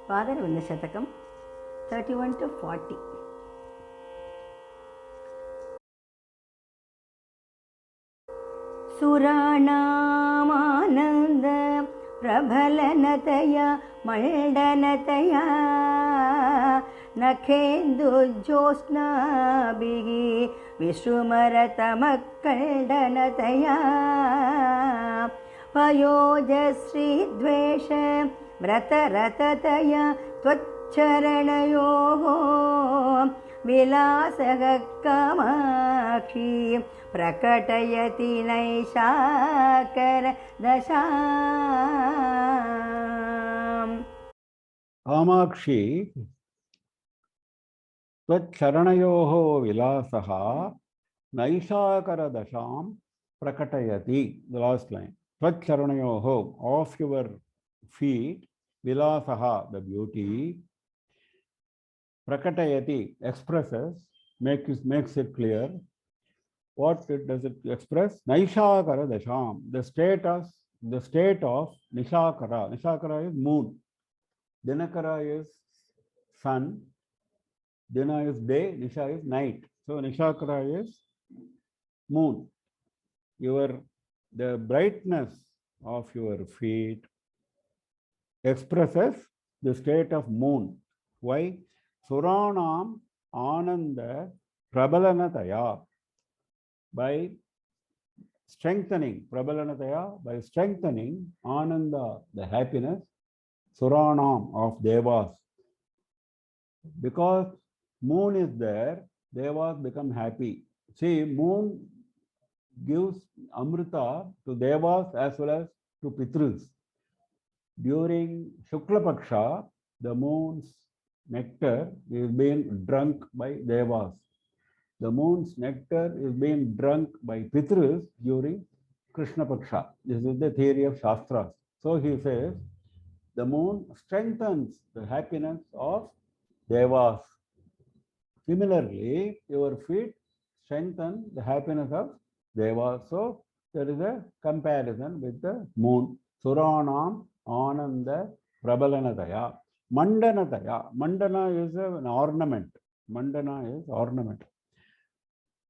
Padaravindam satakam 31 to 40. Suranāmananda prabhalanataya mandanataya nakhendu josnabhihi vishumaratamakkaldanataya payojasri dvesha vratarataya tvacharanayoho vilasaka kamakshi prakatayati naishakara dasham. Kamakshi tvacharanayoho vilasaha naishakara dasham prakatayati. The last line. Tvacharanayoho, of your feet, vilasaha, the beauty, prakatayati, expresses, makes it clear. What does it express? Naishakara dasham, the state of Nishakara. Nishakara is moon. Dinakara is sun. Dina is day. Nisha is night. So Nishakara is moon. The brightness of your feet expresses the state of moon. Why? Suranam ananda prabalanataya. By strengthening ananda, the happiness, Suranam of Devas. Because moon is there, Devas become happy. See, moon gives Amrita to Devas as well as to Pitrus. During Shukla Paksha, the moon's nectar is being drunk by Devas. The moon's nectar is being drunk by Pitrus during Krishna Paksha. This is the theory of Shastras. So he says, the moon strengthens the happiness of Devas. Similarly, your feet strengthen the happiness of Devas. So there is a comparison with the moon. Suranam Ananda Prabalanataya. Mandanataya. Mandana is an ornament. Mandana is ornament.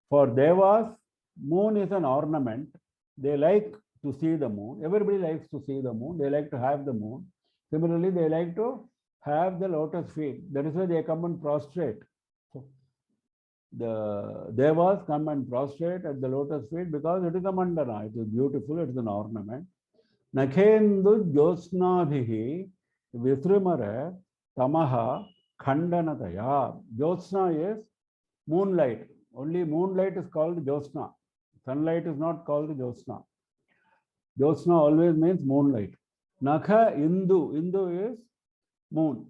For Devas, moon is an ornament. They like to see the moon. Everybody likes to see the moon. They like to have the moon. Similarly, they like to have the lotus feet. That is why they come and prostrate. So the Devas come and prostrate at the lotus feet because it is a mandana. It is beautiful. It is an ornament. Nakhendu josnabhihi visrimara tamaha khandanataya. Josna is moonlight. Only moonlight is called Josna. Sunlight is not called Josna. Josna always means moonlight. Nakha Indu. Indu is moon.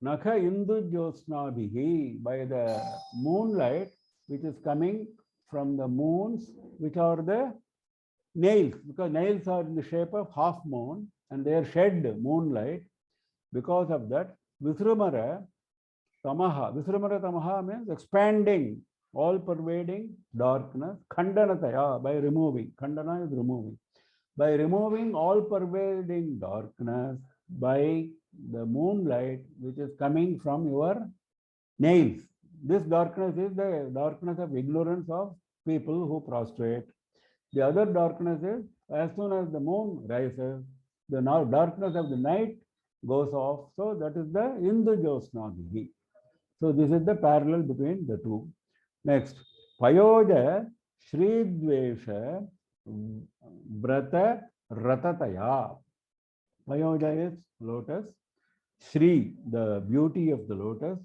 Nakha Indu Josnabhihi. By the moonlight which is coming from the moons, which are the nails. Because nails are in the shape of half moon and they are shed moonlight. Because of that, Visrumara Tamaha. Visrumara Tamaha means expanding, all-pervading darkness. Khandanataya, by removing. Khandana is removing. By removing all-pervading darkness by the moonlight which is coming from your nails. This darkness is the darkness of ignorance of people who prostrate. The other darkness is as soon as the moon rises, the darkness of the night goes off. So that is the Indu Josnabhihi. So this is the parallel between the two. Next, Payoja Shri Dvesha Vrata Ratataya. Payoja is lotus. Shri, the beauty of the lotus.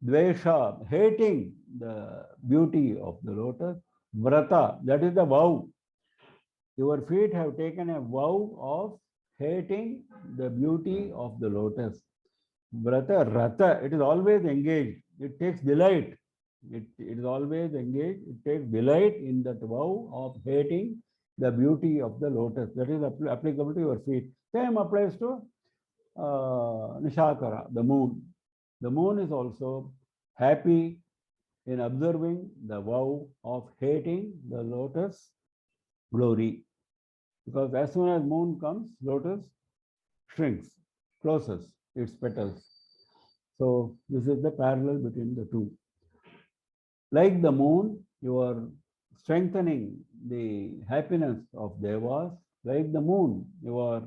Dvesha, hating the beauty of the lotus. Vrata, that is the vow. Your feet have taken a vow of hating the beauty of the lotus. Vrata, rata, it is always engaged. It takes delight. It is always engaged. It takes delight in that vow of hating the beauty of the lotus. That is applicable to your feet. Same applies to Nishakara, the moon. The moon is also happy in observing the vow of hating the lotus glory. Because as soon as moon comes, lotus shrinks, closes. its petals. So this is the parallel between the two. Like the moon, you are strengthening the happiness of devas. Like the moon, you are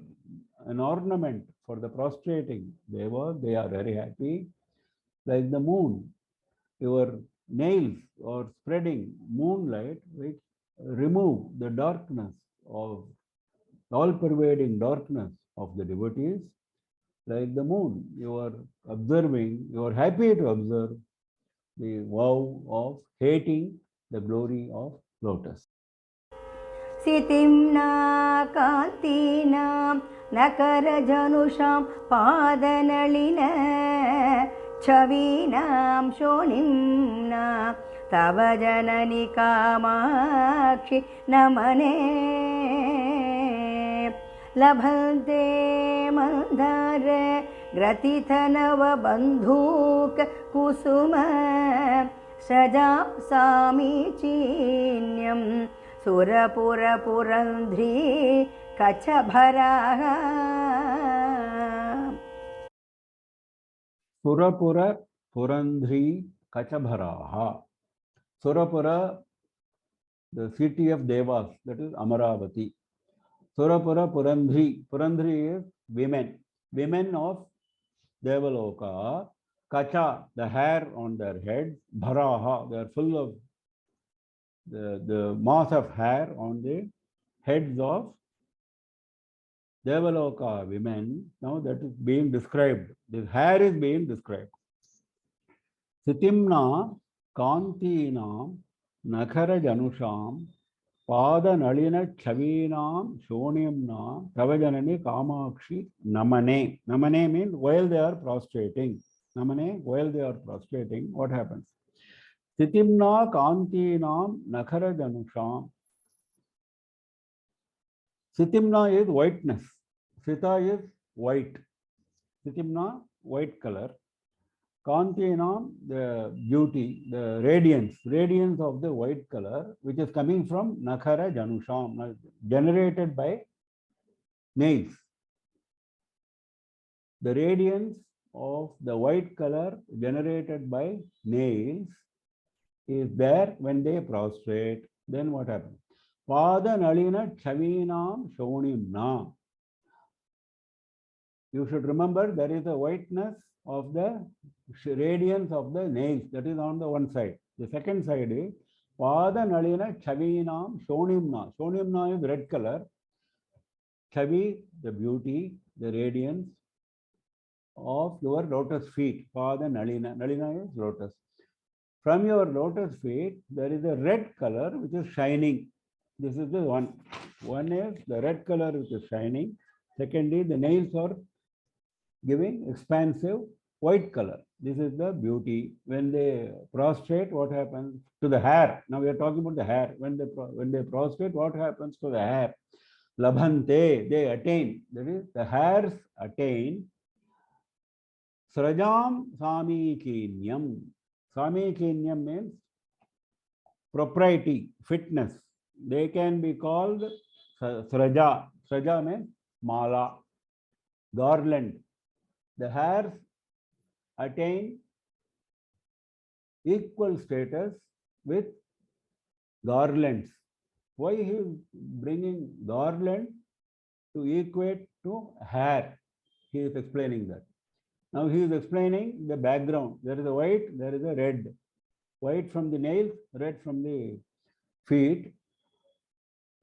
an ornament for the prostrating devas. They are very happy. Like the moon, your nails are spreading moonlight, which remove the darkness of all-pervading darkness of the devotees. Like the moon, you are observing, you are happy to observe the vow of hating the glory of lotus. सितिम्ना कान्तीनां नकरजनुषां पादनलिन छवीनां शोणिम्ना तव जननि कामाक्षि नमने लभन्ते मन्दार ग्रथितनवबन्धूक कुसुम सजां सामीचीन्यं सुरपुरपुरन्ध्री कचभराः Surapura Purandhri Kachabharaha. Surapura, the city of Devas, that is Amaravati. Surapura Purandhri. Purandhri is women. Women of Devaloka. Kacha, the hair on their heads. Bharaha, they are full of the mass of hair on the heads of Devaloka women. Now that is being described. This hair is being described. Sitimna Kantinam Nakara Janusham Pada Nalina Chavinam Shonimna Tavajanani Kamakshi Namane. Namane means while they are prostrating. Namane, while they are prostrating, what happens? Sitimna Kantinam Nakara Janusham. Sitimna is whiteness. Sita is white. Sitimna, white color. Kantinam, the beauty, the radiance of the white color, which is coming from Nakara Janusham, generated by nails. The radiance of the white color generated by nails is there when they prostrate. Then what happens? Pada Nalina Chavinam Shonimna. You should remember there is a whiteness of the radiance of the nails, that is on the one side. The second side is Pada Nalina Chavinam Shonimna. Shonimna is red color. Chavi, the beauty, the radiance of your lotus feet. Pada Nalina. Nalina is lotus. From your lotus feet, there is a red color which is shining. This is the one. One is the red color which is shining. Secondly, the nails are giving expansive white color. This is the beauty. When they prostrate, what happens to the hair? Now we are talking about the hair. When they prostrate, what happens to the hair? Labhante, they attain. That is, the hairs attain. Srajam Samikinyam. Samikinyam means propriety, fitness. They can be called Sraja. Sraja means mala, garland. The hairs attain equal status with garlands. Why he is bringing garland to equate to hair? He is explaining that. Now he is explaining the background. There is a white, there is a red. White from the nails, red from the feet.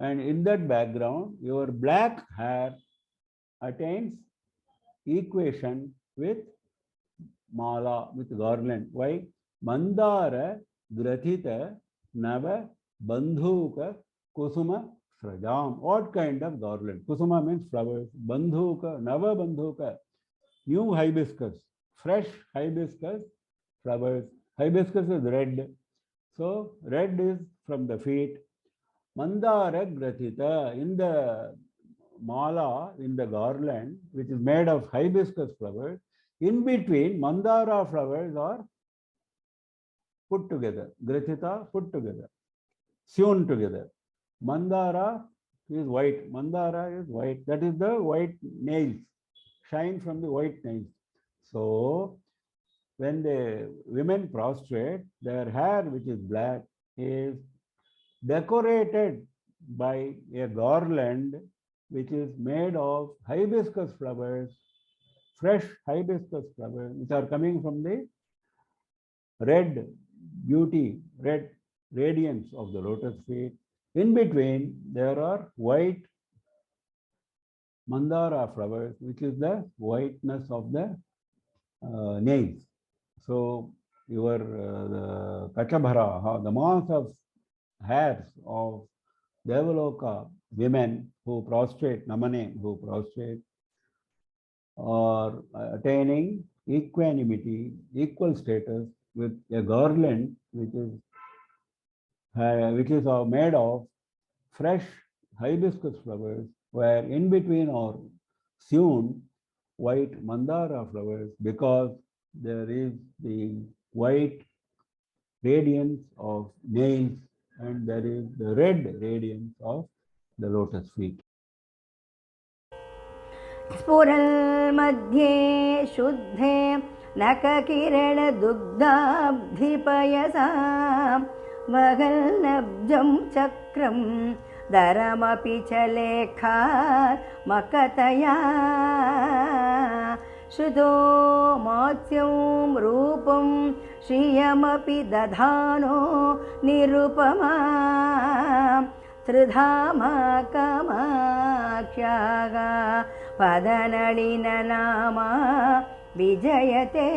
And in that background, your black hair attains equation with mala, with garland. Why? Mandara grathita nava bandhuka kusuma srajam. What kind of garland? Kusuma means flowers. Bandhuka, nava bandhuka. New hibiscus, fresh hibiscus flowers. Hibiscus is red. So red is from the feet. Mandara grathita, in the mala, in the garland, which is made of hibiscus flowers, in between mandara flowers are put together. Grathita, put together, sewn together. Mandara is white. Mandara is white. That is the white nails. Shine from the white nails. So when the women prostrate, their hair, which is black, is decorated by a garland which is made of hibiscus flowers, fresh hibiscus flowers, which are coming from the red beauty, red radiance of the lotus feet. In between, there are white mandara flowers, which is the whiteness of the nails. So your the Kachabhara, the mass of hairs of Devaloka women who prostrate, Namane, who prostrate, are attaining equanimity, equal status with a garland which is made of fresh hibiscus flowers, where in between are sewn white mandara flowers, because there is the white radiance of nails and there is the red radiance of the lotus feet. स्फुरन्मध्ये शुद्धे नखकिरणदुग्धाब्धिपयसा वगल्लब्जं चक्रं दरमपि च लेखात्मकतया श्रुतो मात्स्यं रूपं श्रियमपि दधानो निरुपमा त्रिधामा कामाक्ष्याः पदनलिननामा विजयते.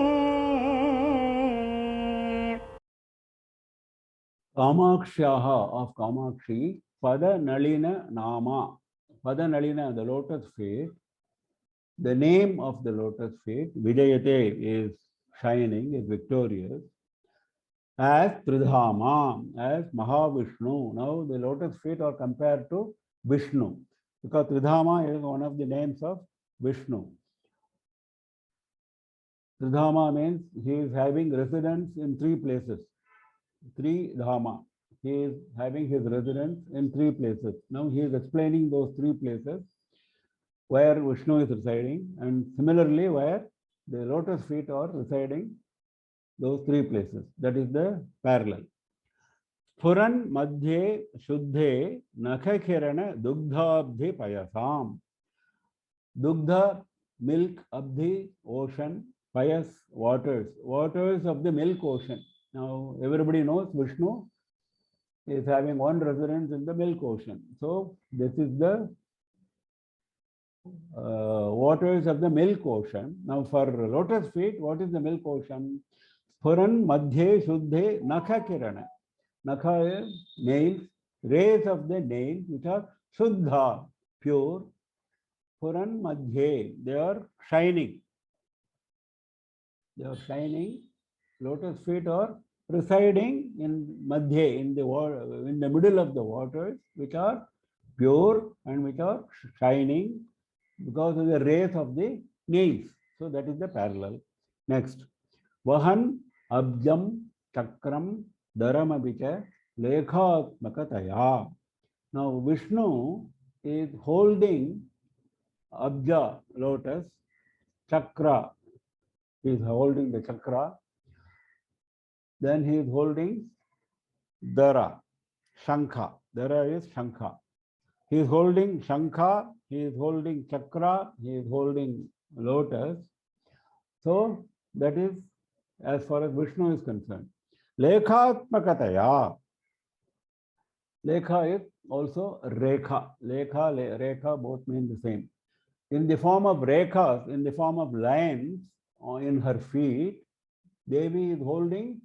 Kamakshaha of Kamakshi, Padanalina Nama. Padanalina, the lotus feet. The name of the lotus feet, Vijayate, is shining, is victorious. As Tridhama, as Mahavishnu. Now the lotus feet are compared to Vishnu, because Tridhama is one of the names of Vishnu. Tridhama means he is having residence in three places. Three Dhama. He is having his residence in three places. Now he is explaining those three places where Vishnu is residing, and similarly where the lotus feet are residing, those three places. That is the parallel. Puran Madhye Shuddhe Nakhakirana Dugdhabdhi Payasam. Dugdha, milk, Abdhi, ocean, Payas, waters. Waters of the milk ocean. Now everybody knows Vishnu is having one residence in the milk ocean. So this is the waters of the milk ocean. Now for lotus feet, what is the milk ocean? Puran Madhye Shuddhe Nakha Kirana. Nakha is nails, rays of the nails which are Shuddha, pure. Puran Madhye, they are shining. They are shining. Lotus feet are residing in Madhye, in the middle of the waters, which are pure and which are shining because of the rays of the nails. So that is the parallel. Next. Vahan Abjam Chakram Dharamabicha Lekhatmakataya. Now Vishnu is holding Abja, lotus, Chakra. He is holding the Chakra. Then he is holding Dara, Shankha. Dara is Shankha. He is holding Shankha, he is holding Chakra, he is holding lotus. So that is as far as Vishnu is concerned. Lekhatmakataya. Lekha is also Rekha. Rekha both mean the same. In the form of Rekhas, in the form of lines in her feet, Devi is holding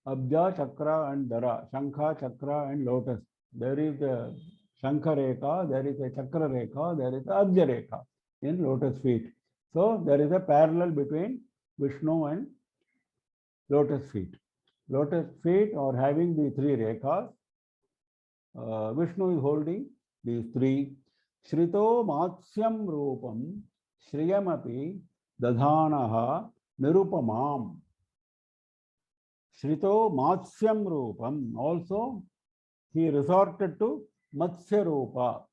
Abja, Chakra and Dara, Shankha, Chakra and lotus. There is a Shankha Rekha, there is a Chakra Rekha, there is a Abja Rekha in lotus feet. So there is a parallel between Vishnu and lotus feet. Lotus feet are having the three Rekhas. Vishnu is holding these three. Shrito Matsyam Rupam Shriyamapi Dadhanaha Nirupamam. Shrito Matsyam Rupam. Also, he resorted to Matsya Rupa.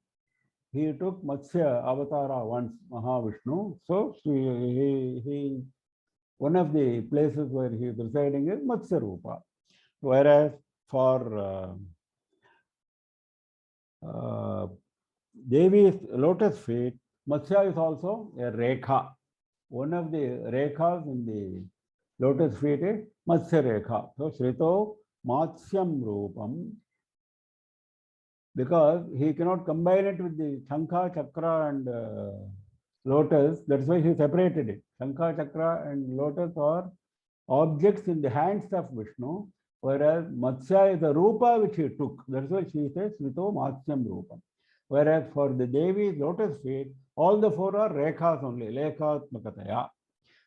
He took Matsya Avatara once, Mahavishnu. So, he one of the places where he is residing is Matsya Rupa. Whereas for Devi's lotus feet, Matsya is also a rekha. One of the rekhas in the lotus feet is Matsya rekha. So Shrito Matsyam Rupam, because he cannot combine it with the Shankha, Chakra and lotus. That's why he separated it. Shankha, Chakra and lotus are objects in the hands of Vishnu, whereas Matsya is the Rupa which he took. That's why she says Shrito Matsyam Rupam. Whereas for the Devi's lotus feet, all the four are rekhas only, lekhatmakataya.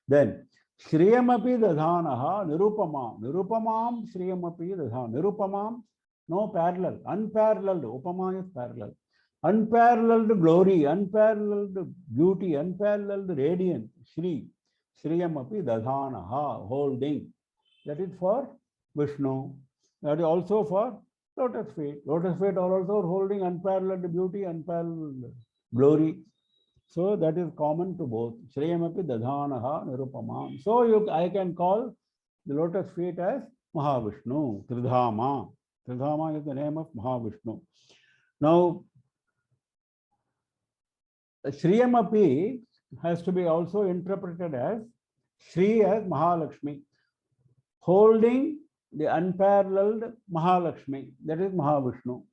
Then Shriyamapi dadhanaha nirupama. Nirupamam Shriyamapi dadhana. Nirupamam, no parallel. Unparalleled. Upama is parallel. Unparalleled glory, unparalleled beauty, unparalleled radiance. Shri. Shriyamapi dadhanaha, holding. That is for Vishnu. That is also for lotus feet. Lotus feet are also holding unparalleled beauty, unparalleled glory. So that is common to both. Shriyamapi dadhanaha nirupamam. So I can call the lotus feet as Mahavishnu, Tridhama. Tridhama is the name of Mahavishnu. Now, Shriyamapi has to be also interpreted as Shri as Mahalakshmi, holding the unparalleled Mahalakshmi, that is Mahavishnu.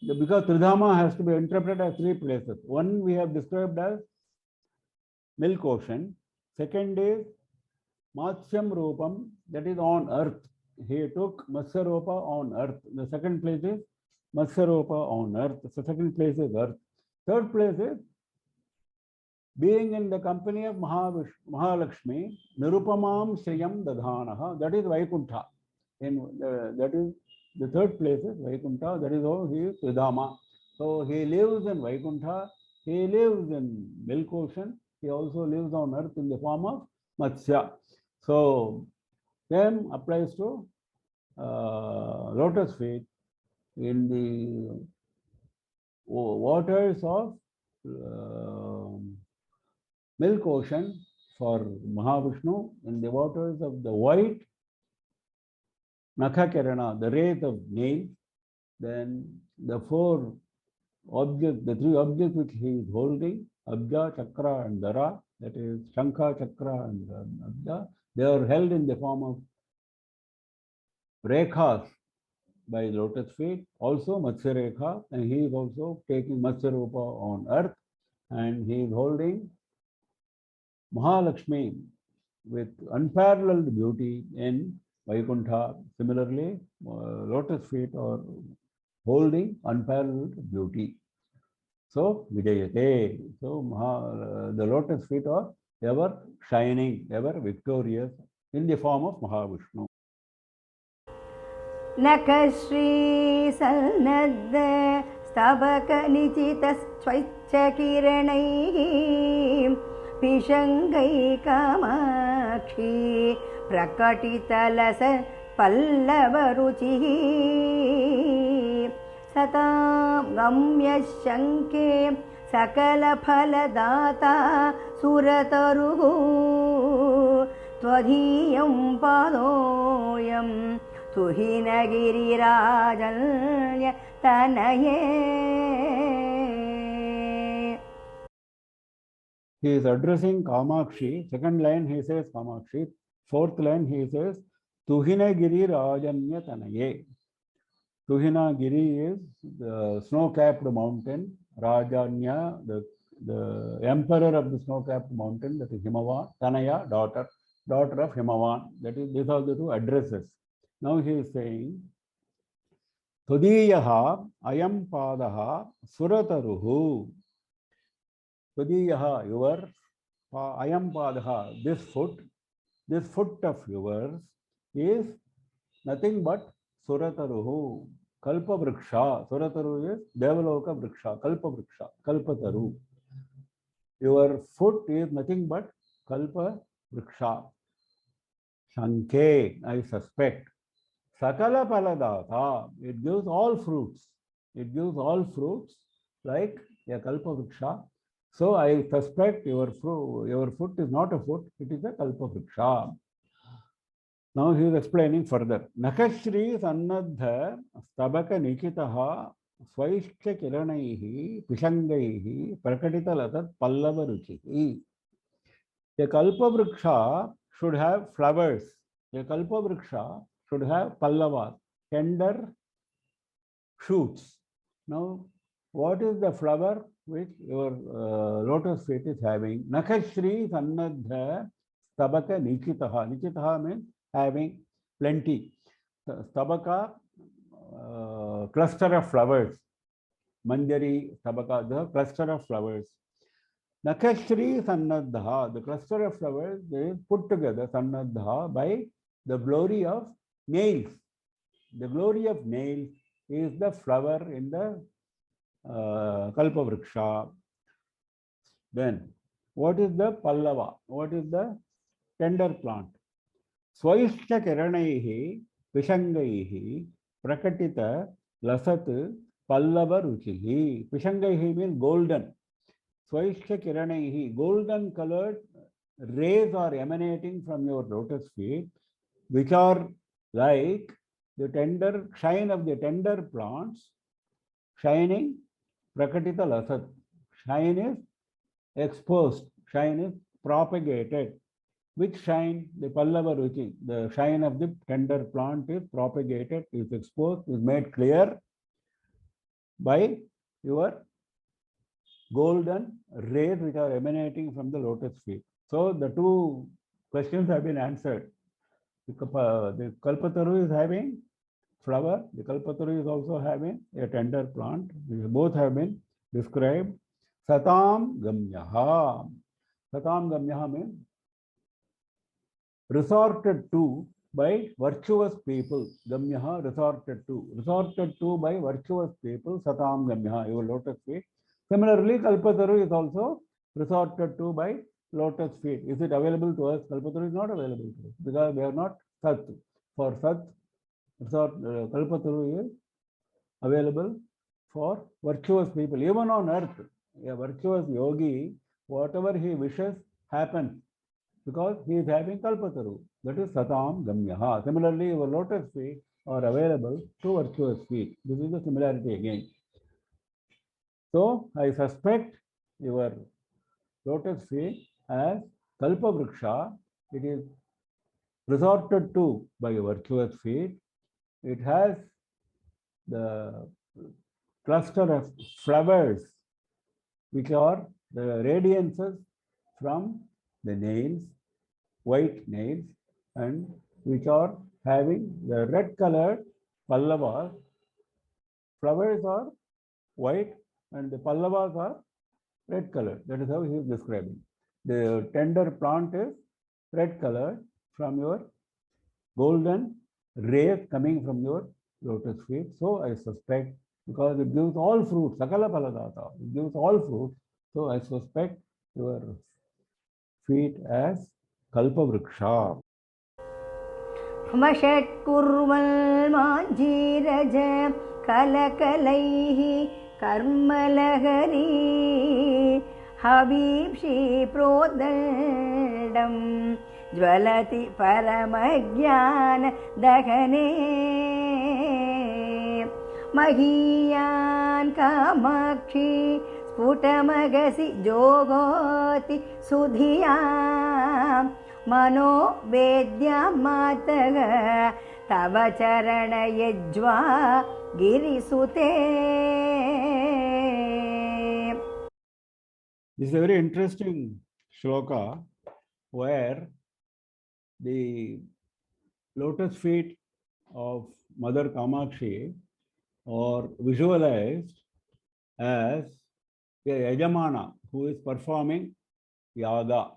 Because Tridhama has to be interpreted as three places. One we have described as milk ocean. Second is Matsyam Rupam, that is on earth. He took Matsya Rupa on earth. The second place is Matsya Rupa on earth. The second place is earth. Third place is being in the company of Mahalakshmi, Nirupamam Shriyam Dadhanaha, that is Vaikuntha. That is the third place is Vaikuntha, that is how he is Tridhama. So he lives in Vaikuntha, he lives in milk ocean, he also lives on earth in the form of Matsya. So same applies to lotus feet. In the waters of milk ocean for Mahavishnu, in the waters of the white Nakha Kirana, the wraith of nail, then the four objects, the three objects which he is holding, Abja, Chakra and Dara, that is Shankha, Chakra and Abja, they are held in the form of rekhas by lotus feet, also Matsya Rekha, and he is also taking Matsya Rupa on earth, and he is holding Mahalakshmi with unparalleled beauty in Vaikuntha. Similarly, lotus feet are holding unparalleled beauty. So, Vijayate. So, the lotus feet are ever shining, ever victorious in the form of Mahavishnu. Nakashri Sannadha Stabaka Nijita Swaichakiranai Pishangai Kamakshi Prakatitalasa Pallavaruchi Satam Gamya Shanke Sakala Phaladata Surataruhu Twadhiyam Padoyam Tuhinagirirajalya Tanaye. He is addressing Kamakshi. Second line he says Kamakshi. Fourth line he says Tuhinagiri Rajanya Tanaye. Tuhinagiri is the snow-capped mountain. Rajanya, the emperor of the snow-capped mountain, that is Himavan. Tanaya, daughter of Himavan. That is, these are the two addresses. Now he is saying, Tudiyaha ayam padaha surataruhu. Tudiyaha, your ayam padaha, this foot of yours is nothing but surataruhu, kalpa vriksha. Surataru is Devaloka vriksha, kalpa vriksha, kalpataru. Your foot is nothing but kalpa vriksha. Shanke, I suspect. Sakala paladata, it gives all fruits. It gives all fruits like a kalpa vriksha. So I suspect your foot is not a foot, it is a kalpavriksha. Now he is explaining further. Nakashri sannadha stabaka nikitaha swaishcha kiranaihi pishangaihi prakatita latat pallava ruchihi. A kalpavriksha should have flowers. A kalpavriksha should have pallavas, tender shoots. Now, what is the flower which your lotus feet is having? Nakashri sannadha stabaka nikitaha. Nikitaha means having plenty. Stabaka, cluster of flowers. Manjari, stabaka, the cluster of flowers. Nakashri sannadha, the cluster of flowers is put together, sannadha, by the glory of nails. The glory of nails is the flower in the kalpavriksha. Then, what is the pallava? What is the tender plant? Swaishcha kiranaihi pishangaihi prakatita lasat pallava ruchihi. Pishangaihi means golden. Swaishcha kiranaihi, golden colored rays are emanating from your lotus feet, which are like the tender shine of the tender plants, shining prakatita lasat. Shine is exposed, shine is propagated. Which shine? The pallava ruchi, the shine of the tender plant is propagated, is exposed, is made clear by your golden rays which are emanating from the lotus feet. So the two questions have been answered. The kalpataru is having flower, the kalpataru is also having a tender plant. Both have been described. Satam gamyaha. Satam gamyaha means resorted to by virtuous people. Gamyaha, resorted to. Resorted to by virtuous people. Satam gamyaha, your lotus feet. Similarly, kalpataru is also resorted to by lotus feet. Is it available to us? Kalpataru is not available to us because they are not sat. For sat, kalpataru is available for virtuous people. Even on earth, a virtuous yogi, whatever he wishes happens because he is having kalpataru. That is satam gamyaha. Similarly, your lotus feet are available to virtuous feet. This is the similarity again. So I suspect your lotus feet as kalpavriksha. It is resorted to by virtuous feet. It has the cluster of flowers which are the radiances from the nails, white nails, and which are having the red colored pallavas. Flowers are white and the pallavas are red colored. That is how he is describing. The tender plant is red colored from your golden rays coming from your lotus feet. So I suspect, because it gives all fruits, sakala paladata, it gives all fruits. So I suspect your feet as kalpavriksha. मषट्कुर्वन् माञ्जीरज कलकलैः कर्मलहरी हवींषि प्रोद्दण्डं ज्वलति परमज्ञानदहने महीयान् Kamakshi स्फुटमगसि जोगोति सुधियां मनो वेद्या मातः तव चरणयज्वा गिरिसुते. This is a very interesting shloka where the lotus feet of Mother Kamakshi are visualized as a yajamana who is performing yaga.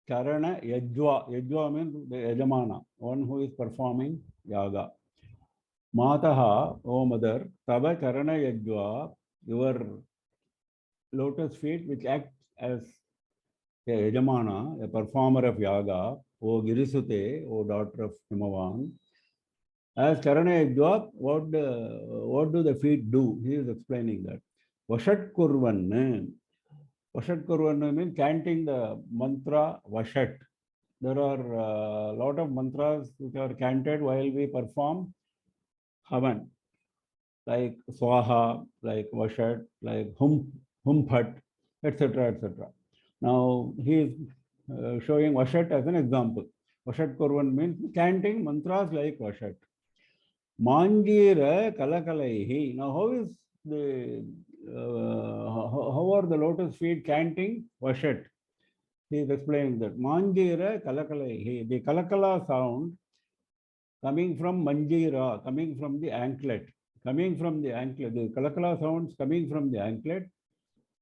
Charana yajva. Yajva means the yajamana, one who is performing yaga. Mataha, O mother, tava charana yajva, your lotus feet which act as a yajamana, a performer of yaga, O Girisute, O daughter of Himavan. As charana yajva, what do the feet do? He is explaining that. Vashat kurvan, Vashat Kurvanu means chanting the mantra Vashat. There are a lot of mantras which are chanted while we perform Havan, like Swaha, like Vashat, like Humphat, etc. etc. Now he is showing Vashat as an example. Vashat Kurvan means chanting mantras like Vashat. Manjira Kalakalaihi. Now, how is the how are the lotus feet chanting Vashat? He is explaining that Manjira Kalakalaihi. The Kalakala sound coming from Manjira, coming from the anklet, coming from the anklet. The Kalakala sounds coming from the anklet,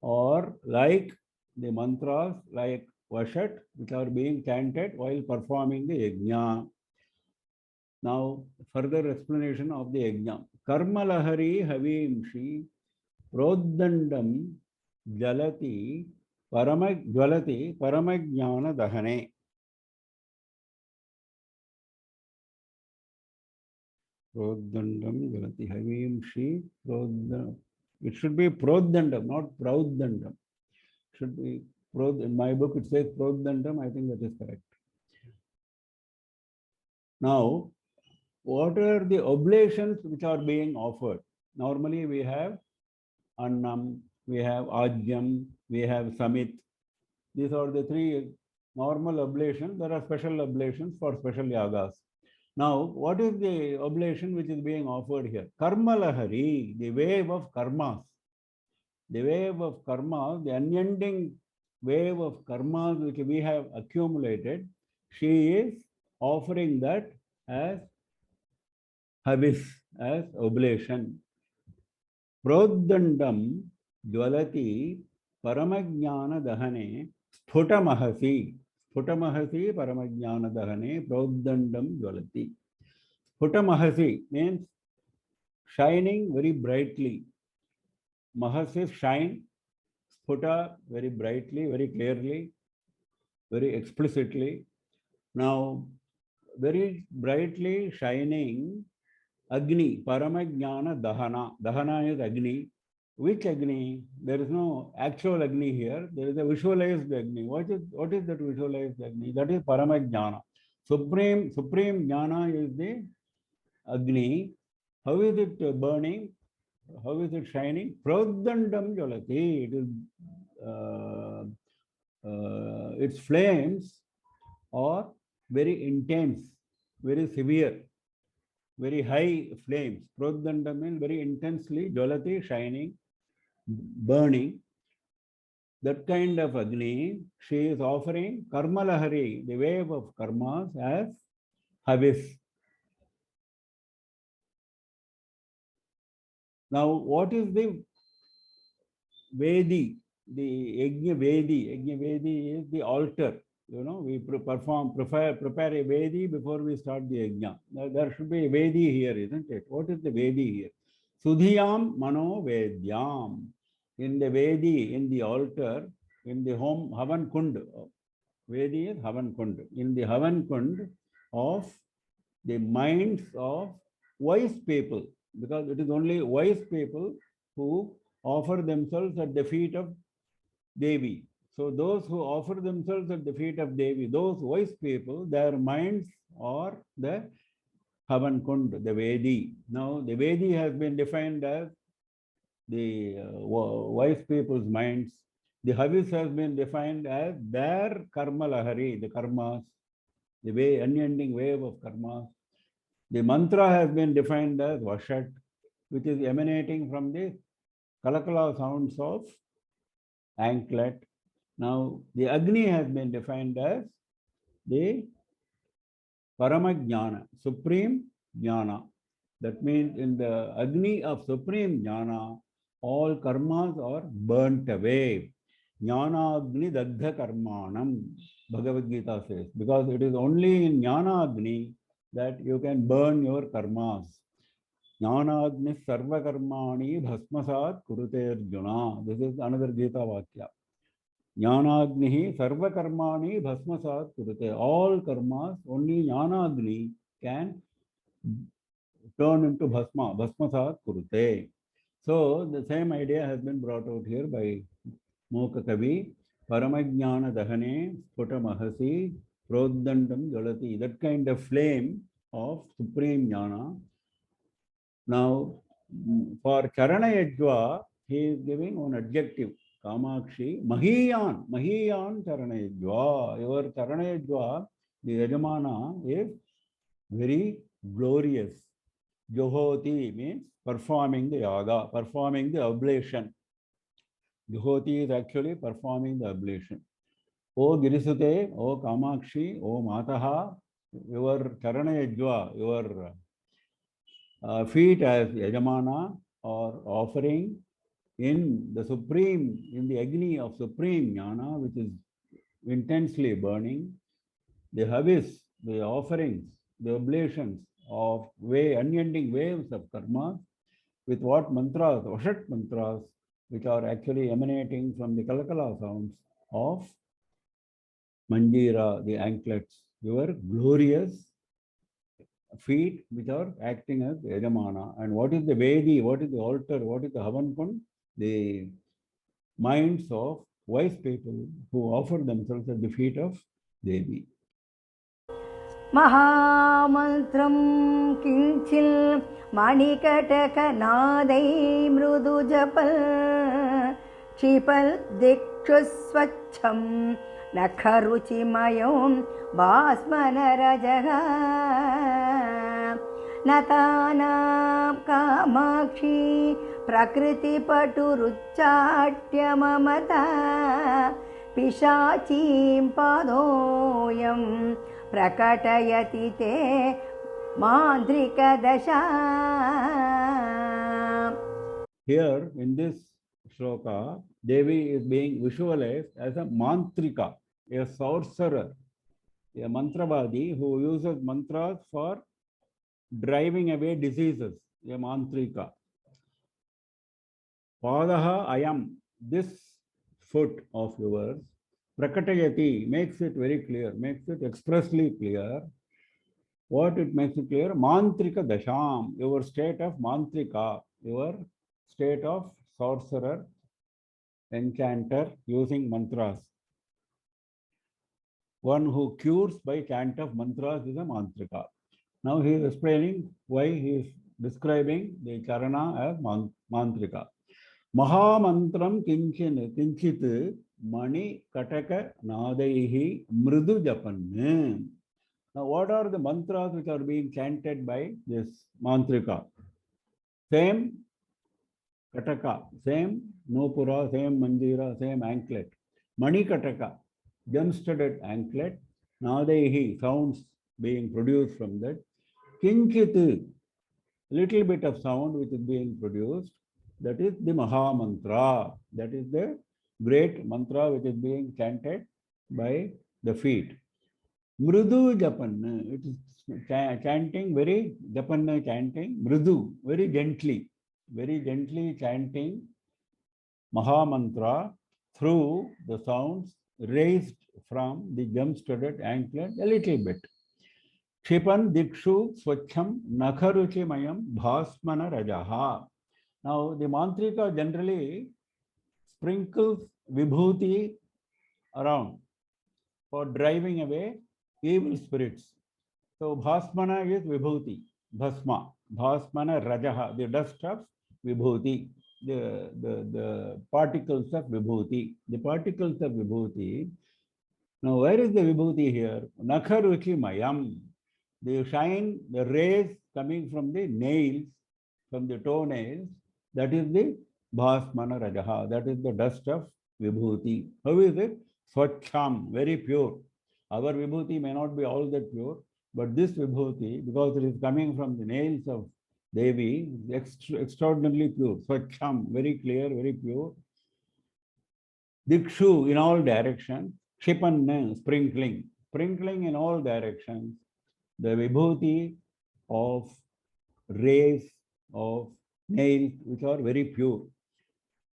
or like the mantras like Vashat, which are being chanted while performing the yajna. Now, further explanation of the yajna. Karma lahari havimshi prodandam jalati paramajnana dahane. Prodandam jalati havimshi prodandam. It should be prodandam, not prodandam. Should be in my book it says prodandam. I think that is correct. Now, what are the oblations which are being offered? Normally we have Annam, we have Ajyam, we have Samit. These are the three normal oblations. There are special oblations for special yagas. Now, what is the oblation which is being offered here? Karma Lahari, the wave of karmas. The wave of karmas, the unending wave of karmas which we have accumulated, she is offering that as Havis, as oblation. Prodandam dvalati paramajnana dahane sphutamahasi. Sphutamahasi paramajnana dahane prodandam dvalati. Sphutamahasi means shining very brightly. Mahasi shine, sphuta very brightly, very clearly, very explicitly. Now, very brightly shining Agni, Paramajnana Dahana. Dahana is Agni. Which Agni? There is no actual Agni here. There is a visualized Agni. What is that visualized Agni? That is Paramajnana. Supreme Jnana is the Agni. How is it burning? How is it shining? Prodandam Jalati. It is its flames are very intense, very severe, very high flames. Prodandam means very intensely, Jalati, shining, burning. That kind of Agni, she is offering Karma Lahari, the wave of karmas, as Havis. Now, what is the Vedi? The Yajna Vedi is the altar. You know, we prepare a Vedi before we start the Yajna. Now, there should be a Vedi here, isn't it? What is the Vedi here? Sudhiyam Mano Vedyam. In the Vedi, in the altar, in the home Havan Kund. Vedi is Havan Kund. In the Havan Kund of the minds of wise people, because it is only wise people who offer themselves at the feet of Devi. So those who offer themselves at the feet of Devi, those wise people, their minds are the Havan Kund, the Vedi. Now the Vedi has been defined as the wise people's minds. The Havis has been defined as their Karma Lahari, the karmas, the way, unending wave of karmas. The mantra has been defined as Vashat, which is emanating from the Kalakala sounds of anklet. Now, the Agni has been defined as the Paramajnana, supreme jnana. That means in the Agni of supreme jnana, all karmas are burnt away. Jnana Agni Dagdha Karmanam, Bhagavad Gita says, because it is only in Jnana Agni that you can burn your karmas. Jnana Agni Sarva Karmani Bhasmasat Kurute Arjuna. This is another Gita Vakya. Jnanagni Sarva Karmani Bhasmasat Kurute. All karmas, only Jnanagni can turn into Bhasmasat Kurute. So the same idea has been brought out here by Mooka Kavi, Paramajnana Dahane, Sputamahasi, Prodandam Jalati, that kind of flame of supreme jnana. Now, for Charana Yajva, he is giving one adjective, Kamakshi, Mahiyan, Mahiyan Charana Yajva. Your Charana Yajva, the Yajamana is very glorious. Johoti means performing the yaga, performing the oblation. Johoti is actually performing the oblation. O Girisute, O Kamakshi, O Mataha, your Charana Yajva, your feet as Yajamana or offering in the supreme, in the agni of supreme jnana, which is intensely burning, the habits, the offerings, the oblations of unending waves of karma, with what mantras, Vashat mantras, which are actually emanating from the Kalakala sounds of Manjira, the anklets, your glorious feet which are acting as Yajamana. And what is the Vedi, what is the altar, what is the Havan Kund? The minds of wise people who offer themselves at the feet of Devi. Mahamantram kinchil manikataka nadai mrudu japal chipal dikshu swacham nakharuchi mayom basmana rajaga natanam kamakshi prakriti paturuchatya mamata pishachim padoyam prakatayati te mandrika dasha. Here in this shloka, Devi is being visualized as a mantrika, a sorcerer, a mantravadi who uses mantras for driving away diseases, a mantrika. Padaha ayam, this foot of yours, prakatayati, makes it very clear, makes it expressly clear. What it makes it clear? Mantrika dasham, your state of mantrika, your state of sorcerer, enchanter, using mantras. One who cures by chant of mantras is a mantrika. Now he is explaining why he is describing the charana as mantrika. Mahamantram kinchit mani kataka nadaihi mridu japan. Now what are the mantras which are being chanted by this mantrika? Same kataka, same nopura, same manjira, same anklet. Mani kataka, gem-studded anklet. Nadaihi, sounds being produced from that. Kinchit, little bit of sound which is being produced. That is the Maha Mantra. That is the great mantra which is being chanted by the feet. Mrudu Japan. It is chanting very, Japanna chanting, Mrudu, very gently chanting Maha Mantra through the sounds raised from the gem-studded anklet a little bit. Kshipan dikshu swacham nakharuchi mayam bhasmana rajaha. Now, the mantrika generally sprinkles vibhuti around for driving away evil spirits. So, bhasmana is vibhuti, bhasma, bhasmana rajaha, the dust of vibhuti, the particles of vibhuti. The particles of vibhuti. Now, where is the vibhuti here? Nakharuchi mayam. The shine, the rays coming from the nails, from the toenails, that is the bhasmana rajaha, that is the dust of vibhuti. How is it? Swachham, very pure. Our vibhuti may not be all that pure, but this vibhuti, because it is coming from the nails of Devi, is extraordinarily pure. Swachham, very clear, very pure. Dikshu, in all directions. Kshipan, sprinkling in all directions. The vibhuti of rays of nails which are very pure.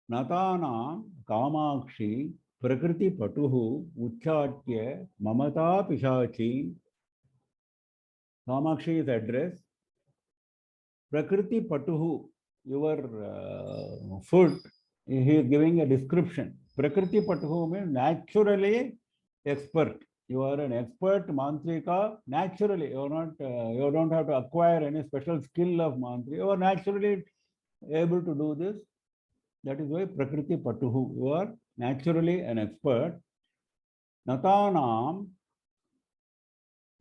Natana kamakshi prakriti patuhu uchatya mamata pishachi. Kamakshi is address. Prakriti patuhu, your foot, he is giving a description. Prakriti Patuhu means naturally expert. You are an expert mantrika naturally. You are not. You don't have to acquire any special skill of mantra. You are naturally able to do this. That is why Prakriti Patuhu. You are naturally an expert. Natanam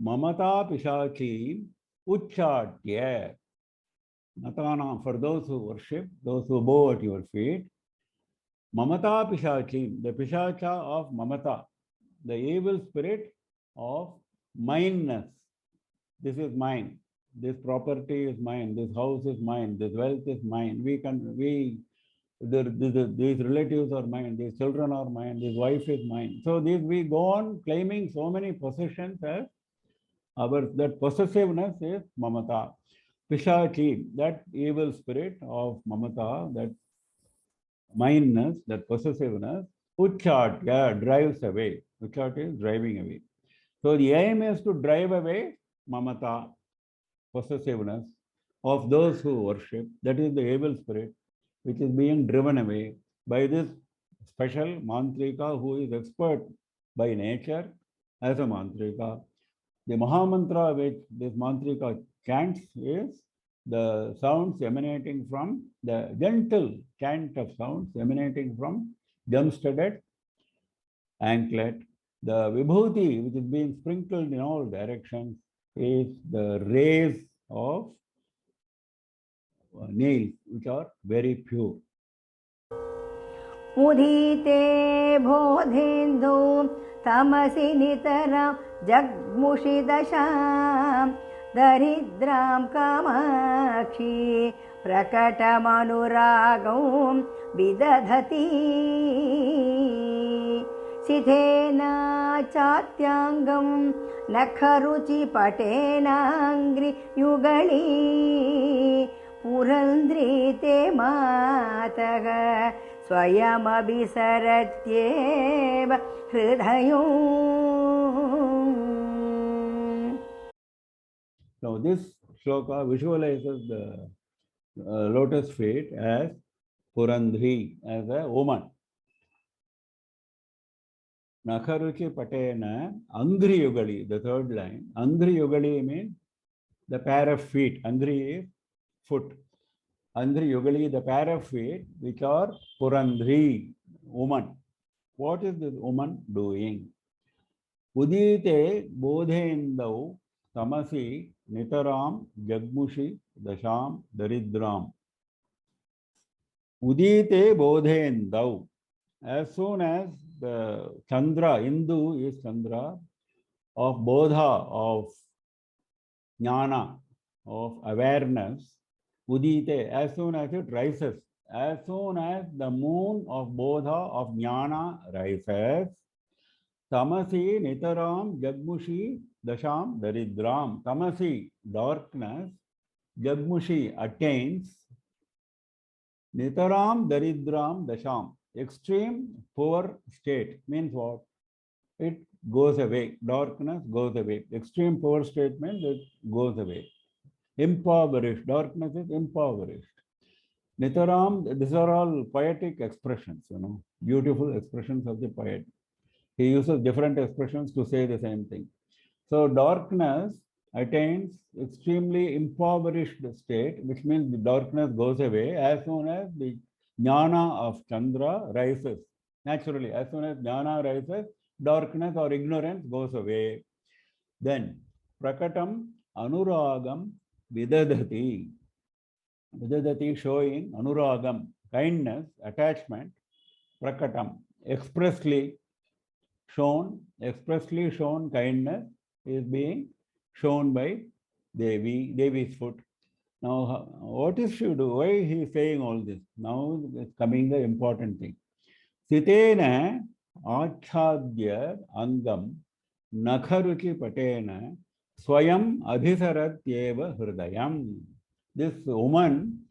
Mamata Pishachi Uchatya. Natanam, for those who worship, those who bow at your feet. Mamata Pishachi, the Pishacha of Mamata, the evil spirit of mineness. This is mine. This property is mine. This house is mine. This wealth is mine. These relatives are mine. These children are mine. This wife is mine. So we go on claiming so many possessions as that possessiveness is mamata. Pishachi, that evil spirit of mamata, that mineness, that possessiveness, uchat, drives away. Uchat is driving away. So the aim is to drive away mamata, possessiveness of those who worship. That is the evil spirit which is being driven away by this special mantrika who is expert by nature as a mantrika. The Mahamantra which this mantrika chants is the sounds emanating from the gentle chant of sounds emanating from gem-studded anklet. The vibhuti which is being sprinkled in all directions is the rays of nails which are very pure. Udhite bodhindu tamasi nitaram jagmushi dasham daridram kamakshi prakatamanuragam vidadhati Sithena chatyangam nakharuchi patenangri yugali Purandrite mataga swayam abhisaratyeva hridayam. Now this shloka visualizes the lotus feet as Purandri, as a woman. Nakharuchi patena angri yugali, the third line. Angri yugali means the pair of feet. Angri is foot. Angri yugali, the pair of feet, which are Purandri, woman. What is this woman doing? Udite bodhendau tamasi nitaram jagmushi dasham daridram. Udite bodhendau. As soon as the Chandra, Hindu is Chandra, of bodha, of jnana, of awareness, udite, as soon as it rises, as soon as the moon of bodha, of jnana rises, tamasi nitaram jagmushi dasham daridram. Tamasi, darkness, jagmushi, attains, nitaram daridram dasham. Extreme poor state means what? It goes away. Darkness goes away. Extreme poor state means it goes away. Impoverished. Darkness is impoverished. Nitaram, these are all poetic expressions, beautiful expressions of the poet. He uses different expressions to say the same thing. So darkness attains extremely impoverished state, which means the darkness goes away as soon as the jnana of Chandra rises. Naturally, as soon as jnana rises, darkness or ignorance goes away. Then, prakatam anuragam vidadhati. Vidadhati showing anuragam, kindness, attachment. Prakatam, expressly shown kindness is being shown by Devi's foot. Now, what is she do? Why he is saying all this? Now is coming the important thing. Sitena achadya angam nakharuchi patena swayam abhisaratyeva hridayam. This woman,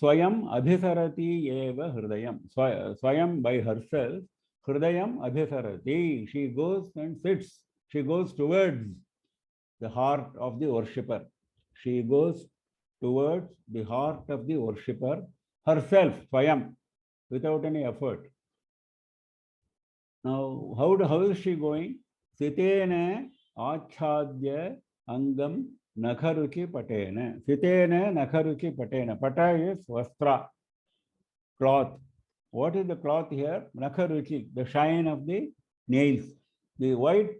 swayam abhisarati eva hridayam. Swayam by herself, hridayam abhisarati. She goes and sits. She goes towards the heart of the worshipper. She goes towards the heart of the worshipper herself, swayam, without any effort. Now, how is she going? Sitena achadya angam nakharuchi patena. Sitena nakharuchi patena. Pata is vastra, cloth. What is the cloth here? Nakharuchi, the shine of the nails. The white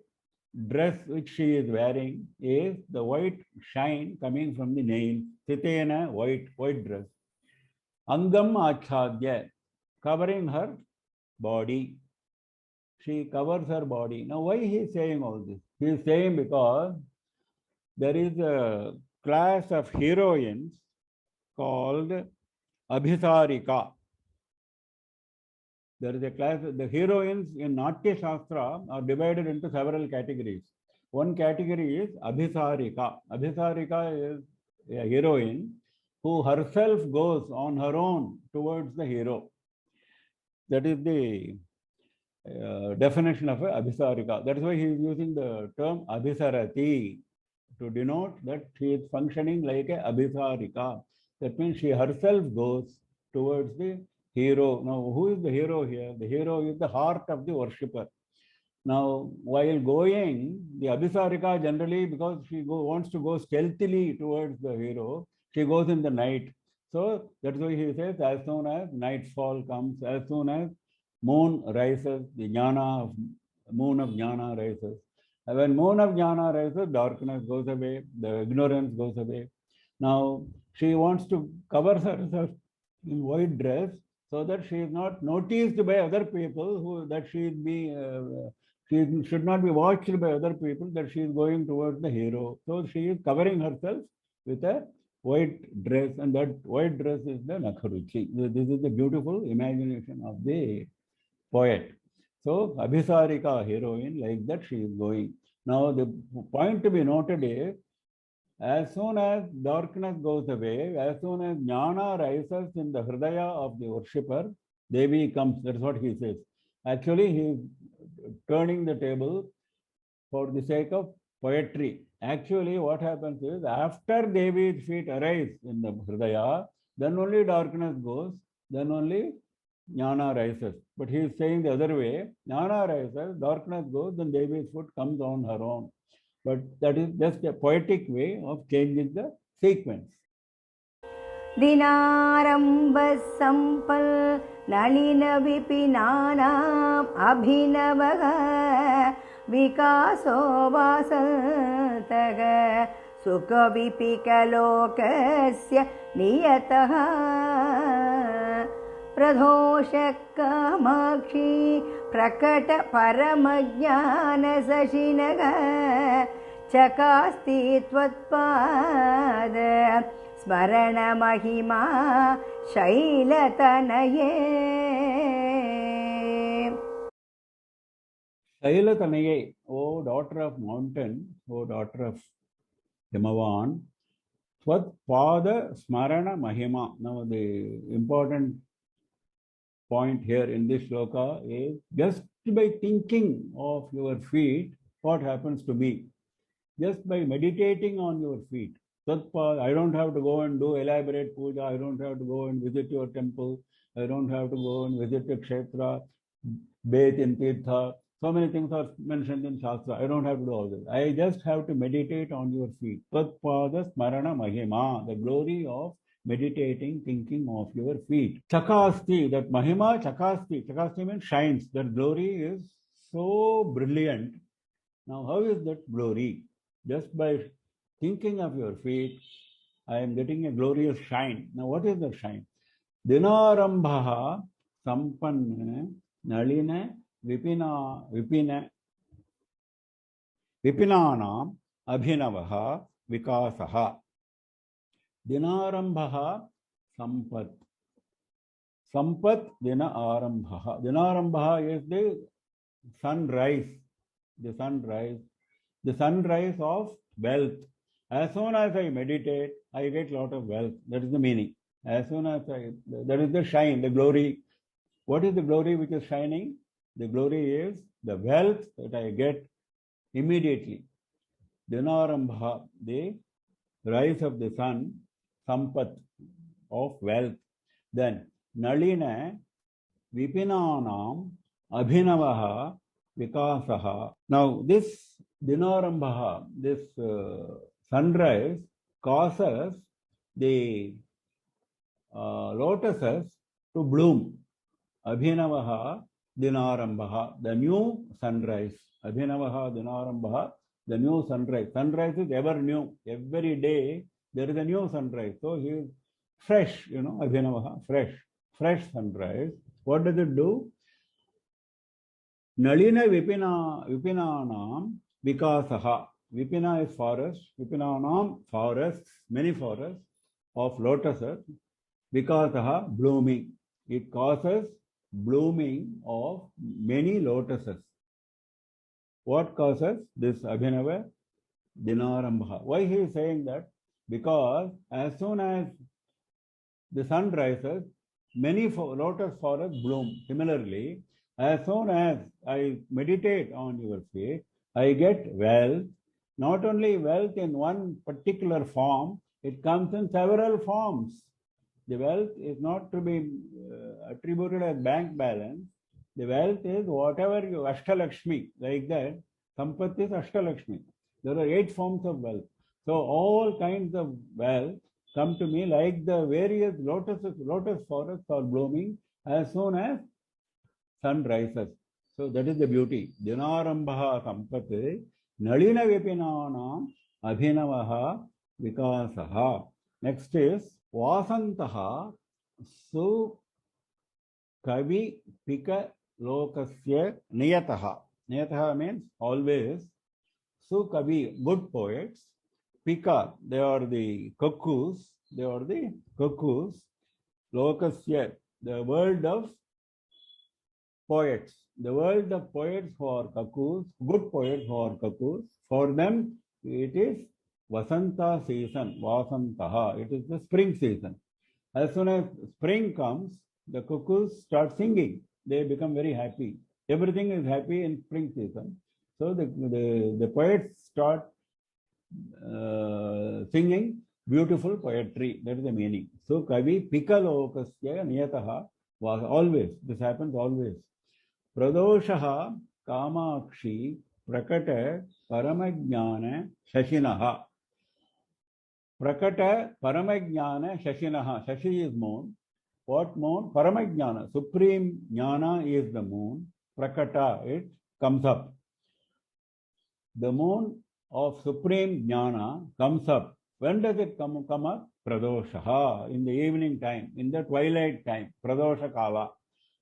dress which she is wearing is the white shine coming from the nails. Sitena, white dress. Angam achadya, covering her body. She covers her body. Now, why he is saying all this? He is saying because there is a class of heroines called Abhisarika. There is a class, the heroines in Natya Shastra are divided into several categories. One category is Abhisarika. Abhisarika is a heroine who herself goes on her own towards the hero. That is the definition of a Abhisarika. That is why he is using the term Abhisarati to denote that she is functioning like a Abhisarika. That means she herself goes towards the hero. Now, who is the hero here? The hero is the heart of the worshipper. Now, while going, the Abhisarika generally, because she wants to go stealthily towards the hero, she goes in the night. So that's why he says, as soon as nightfall comes, as soon as moon rises, the moon of jnana rises. And when moon of jnana rises, darkness goes away, the ignorance goes away. Now, she wants to cover herself in white dress so that she is not noticed by other people, that she should not be watched by other people, that she is going towards the hero. So she is covering herself with a white dress, and that white dress is the Nakharuchi. This is the beautiful imagination of the poet. So Abhisarika heroine, like that she is going. Now the point to be noted is, as soon as darkness goes away, as soon as jnana rises in the hridaya of the worshipper, Devi comes. That's what he says. Actually, he is turning the table for the sake of poetry. Actually, what happens is, after Devi's feet arise in the hridaya, then only darkness goes, then only jnana rises. But he is saying the other way, jnana rises, darkness goes, then Devi's foot comes on her own. But that is just a poetic way of changing the sequence. Dinarambas sampal nalina vipinanam abhinavaga vikaso vasantaga sukha vipikalokasya niyataha pradhoshak kamakshi prakata paramajnana sashinaga chakasti tvatpada Smarana Mahima Shailatanaye. Shailatanaye, O daughter of mountain, O daughter of Himavan, Tvat Pada Smarana Mahima. Now the important point here in this shloka is, just by thinking of your feet, what happens to me? Just by meditating on your feet. I don't have to go and do elaborate puja. I don't have to go and visit your temple. I don't have to go and visit the kshetra, bathe in tirtha. So many things are mentioned in Shastra. I don't have to do all this. I just have to meditate on your feet. Tatpada smarana mahima, the glory of meditating, thinking of your feet. Chakasti, that mahima, chakasti. Chakasti means shines. That glory is so brilliant. Now, how is that glory? Just by thinking of your feet, I am getting a glorious shine. Now, what is the shine? Dinarambha sampanna nalina vipinanam abhinavaha vikasaha. Dinarambha sampat. Sampat dina arambha. Dinarambha is the sunrise. The sunrise of wealth. As soon as I meditate, I get a lot of wealth. That is the meaning. As soon as that is the shine, the glory. What is the glory which is shining? The glory is the wealth that I get immediately. Dinarambha, the rise of the sun, sampat, of wealth. Then, nalina vipinanam Abhinavaha Vikasaha. Now, this Dinarambha, this sunrise, causes the lotuses to bloom. Abhinavaha Dinarambha, the new sunrise. Abhinavaha Dinarambha, the new sunrise. Sunrise is ever new. Every day there is a new sunrise. So he is fresh, Abhinavaha, fresh sunrise. What does it do? Nalina Vipinanam Vikasaha. Vipina is forest. Vipinanam forests, many forests of lotuses. Vikasaha blooming. It causes blooming of many lotuses. What causes this Abhinava Dinarambha? Why he is saying that? Because as soon as the sun rises, many lotus forests bloom. Similarly, as soon as I meditate on your feet, I get wealth. Not only wealth in one particular form, it comes in several forms. The wealth is not to be attributed as bank balance. The wealth is whatever you, Ashtalakshmi, like that. Sampath is Ashtalakshmi. There are 8 forms of wealth. So all kinds of wealth come to me like the various lotus forests are blooming as soon as sun rises. So that is the beauty. Dinarambha sampati nalina vipinanam abhinavaha vikasaha. Next is vasantaha su kavi pika lokasya niyataha. Niyataha means always. Su kavi, good poets. Pika, they are the cuckoos. Lokasya, the world of poets. The world of poets who are cuckoos, good poets who are cuckoos, for them it is Vasanta season, Vasantaha. It is the spring season. As soon as spring comes, the cuckoos start singing. They become very happy. Everything is happy in spring season. So the poets start singing beautiful poetry. That is the meaning. So Kavi Pikalokasya Niyataha was always. This happens always. Pradoshaha Kamakshi Prakata Paramajnana Shashinaha. Prakata Paramajnana Shashinaha. Shashi is moon. What moon? Paramajnana. Supreme Jnana is the moon. Prakata, it comes up. The moon of supreme Jnana comes up. When does it come up? Pradoshaha. In the evening time, in the twilight time. Pradosha Kala.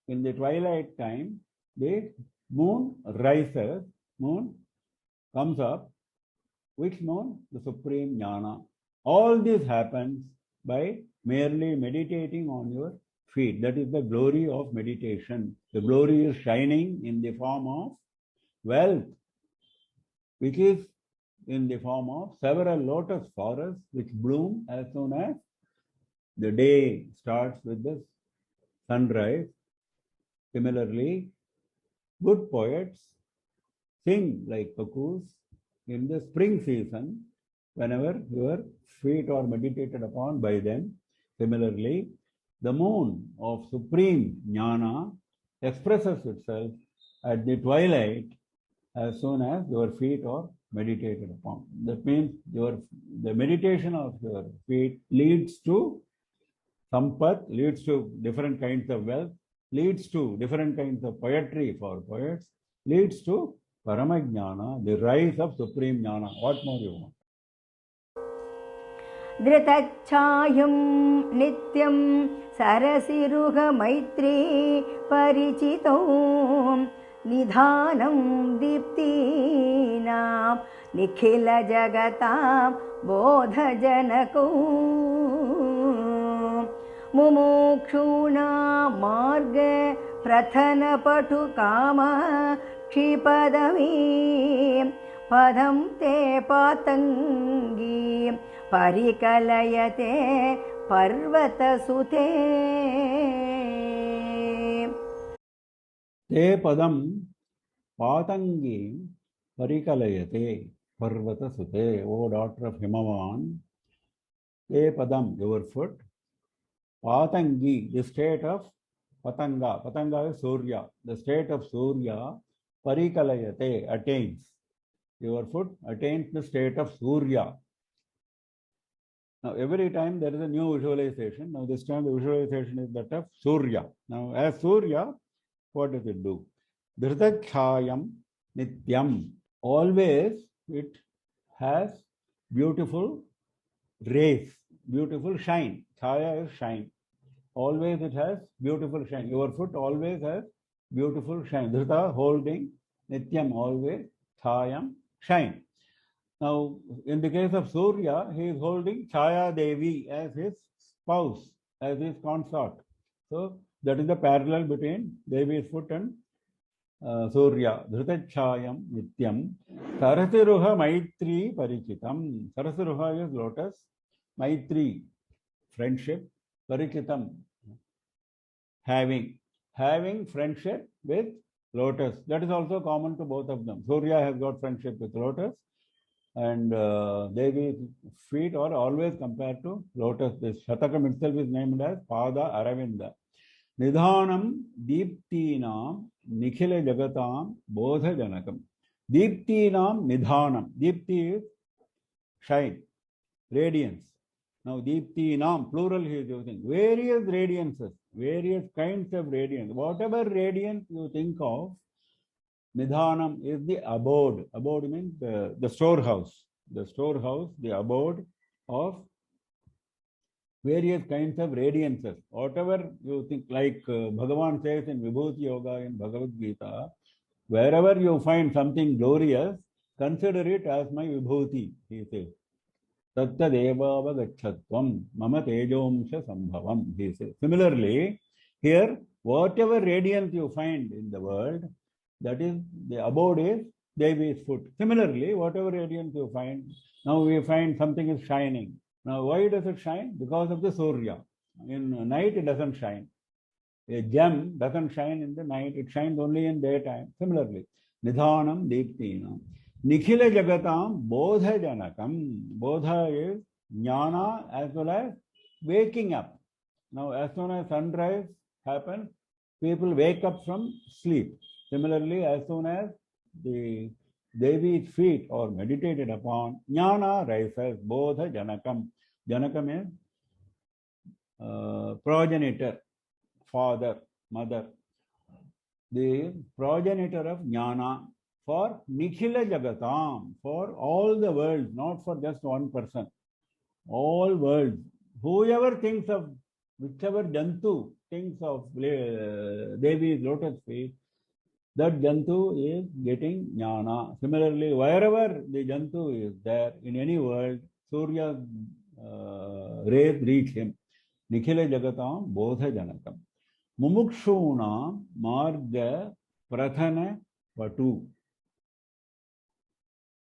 In the twilight time, the moon rises, moon comes up. Which moon? The supreme Jnana. All this happens by merely meditating on your feet. That is the glory of meditation. The glory is shining in the form of wealth, which is in the form of several lotus forests which bloom as soon as the day starts with the sunrise. Similarly, good poets sing like cuckoos in the spring season whenever your feet are meditated upon by them. Similarly, the moon of supreme jnana expresses itself at the twilight as soon as your feet are meditated upon. That means the meditation of your feet leads to sampath, leads to different kinds of wealth, leads to different kinds of poetry for poets, leads to paramajnana, the rise of supreme jnana. What more you want? धृतच्छायं नित्यं सरसिरुह मैत्री परिचितो निधानं दीप्तीनां निखिलजगतां बोधजनको मुमुक्षूणां मार्ग प्रथनपटुकामा क्षिपदवीं पदं ते पातङ्गी परिकलयते पर्वतसुते ते पदं पातङ्गी परिकलयते पर्वतसुते. O daughter of Himavan, te padam, your foot, patangi, the state of Patanga. Patanga is Surya. The state of Surya, Parikalayate, attains. Your foot attains the state of Surya. Now, every time there is a new visualization. Now, this time the visualization is that of Surya. Now, as Surya, what does it do? Dhritachayam Nityam. Always it has beautiful rays, beautiful shine. Chaya is shine. Always it has beautiful shine. Your foot always has beautiful shine. Dhrita holding, Nityam always, Chayam shine. Now, in the case of Surya, he is holding Chaya Devi as his spouse, as his consort. So, that is the parallel between Devi's foot and Surya. Dhritachayam Nityam. Sarasiruha Maitri Parichitam. Sarasiruha is lotus. Maitri, friendship. Parichitam, having friendship with lotus. That is also common to both of them. Surya has got friendship with lotus, and Devi's feet are always compared to lotus. This satakam itself is named as Padaravindam. Nidhanam Deeptinam Nikhila Jagatam Bodha Janakam. Deeptinam Nidhanam. Deepti is shine, radiance. Now, Deeptinam, plural he is using. Various radiances, various kinds of radiance. Whatever radiance you think of, Nidhanam is the abode. Abode means the storehouse. The storehouse, the abode of various kinds of radiances. Whatever you think, like Bhagavan says in Vibhuti Yoga in Bhagavad Gita, wherever you find something glorious, consider it as my Vibhuti, he says. Tattadevavagachatvam mama tejomsha sambhavam, he says. Similarly, here, whatever radiance you find in the world, that is, the abode is Devi's foot. Similarly, whatever radiance you find, now we find something is shining. Now, why does it shine? Because of the Surya. In night, it doesn't shine. A gem doesn't shine in the night, it shines only in daytime. Similarly, Nidhanam Deeptinam. Nikhila Jagatam Bodha Janakam. Bodha is jnana as well as waking up. Now, as soon as sunrise happens, people wake up from sleep. Similarly, as soon as the Devi's feet are meditated upon, jnana rises, Bodha Janakam. Janakam is progenitor, father, mother. The progenitor of jnana for Nikhila Jagatam, for all the worlds, not for just one person. All worlds. Whoever thinks of, whichever Jantu thinks of Devi's lotus feet, that Jantu is getting jnana. Similarly, wherever the Jantu is there, in any world, Surya's rays reach him. Nikhila Jagatam Bodha Janakam. Mumukshuna Marga Prathana Patu.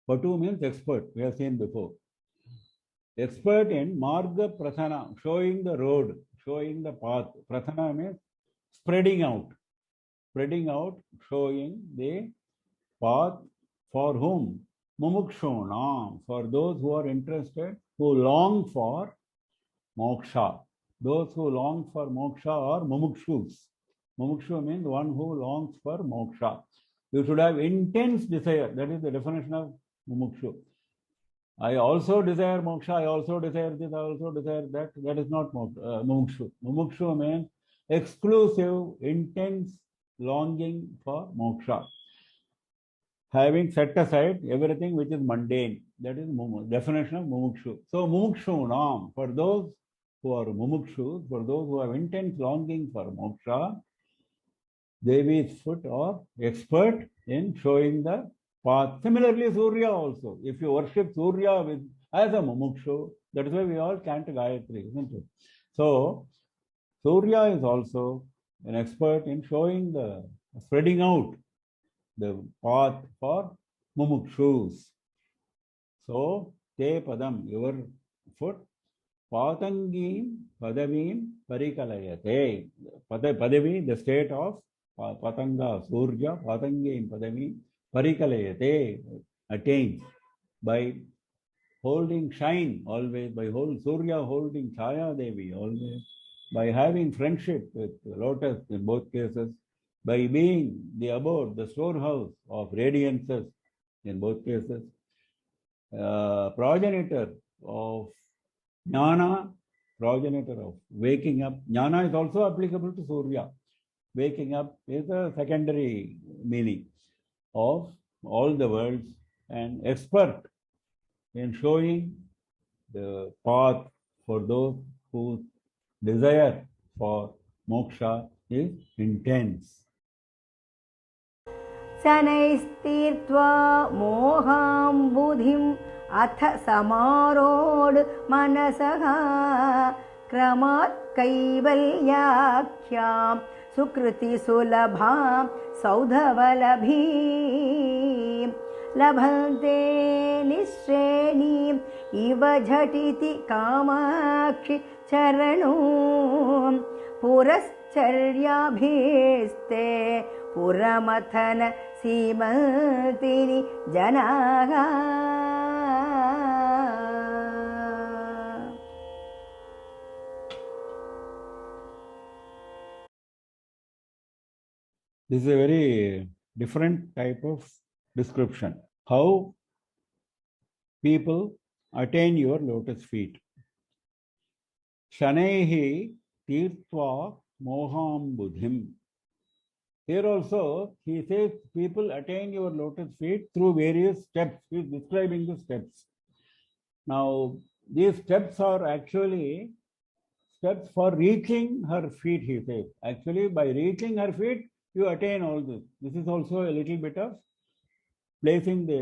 Patu means expert, we have seen before. Expert in Marga Prathana, showing the road, showing the path. Prathana means spreading out. Spreading out, showing the path for whom? Mumukshuna, for those who are interested, who long for moksha. Those who long for moksha are mumukshus. Mumukshu means one who longs for moksha. You should have intense desire. That is the definition of mumukshu. I also desire moksha, I also desire this, I also desire that. That is not mumukshu. Mumukshu means exclusive, intense longing for moksha. Having set aside everything which is mundane. That is definition of mumukshu. So mumukshu nam, for those who are mumukshus, for those who have intense longing for moksha, Devi's foot are expert in showing the path. Similarly, Surya also. If you worship Surya as a mumukshu, that is why we all chant Gayatri, isn't it? So, Surya is also an expert in showing spreading out the path for mumukshus. So, te padam, your foot, patangim padavim parikalayate. Padavi, the state of Patanga, Surya, Patangim padavim parikalayate, attains by holding shine always, by Surya holding Chaya Devi always, by having friendship with lotus in both cases, by being the abode, the storehouse of radiances in both cases, progenitor of jnana, progenitor of waking up. Jnana is also applicable to Surya. Waking up is a secondary meaning of all the worlds, and expert in showing the path for those whose desire for moksha is intense. शनैस्तीर्त्वा मोहाम्बुधिम् अथ समारोढ मनसः क्रमात् कैवल्याख्यां सुकृतिसुलभां सौधवलभीं लभन्ते निःश्रेणीम् इव झटिति कामाक्षि चरणो पुरश्चर्याभीस्ते पुरमथन सीमन्तिनि जनाः. This is a very different type of description. How people attain your lotus feet. Shanaihi tirtva moham buddhim. Here also, he says people attain your lotus feet through various steps. He is describing the steps. Now, these steps are actually steps for reaching her feet, he says. Actually, by reaching her feet, you attain all this. This is also a little bit of placing the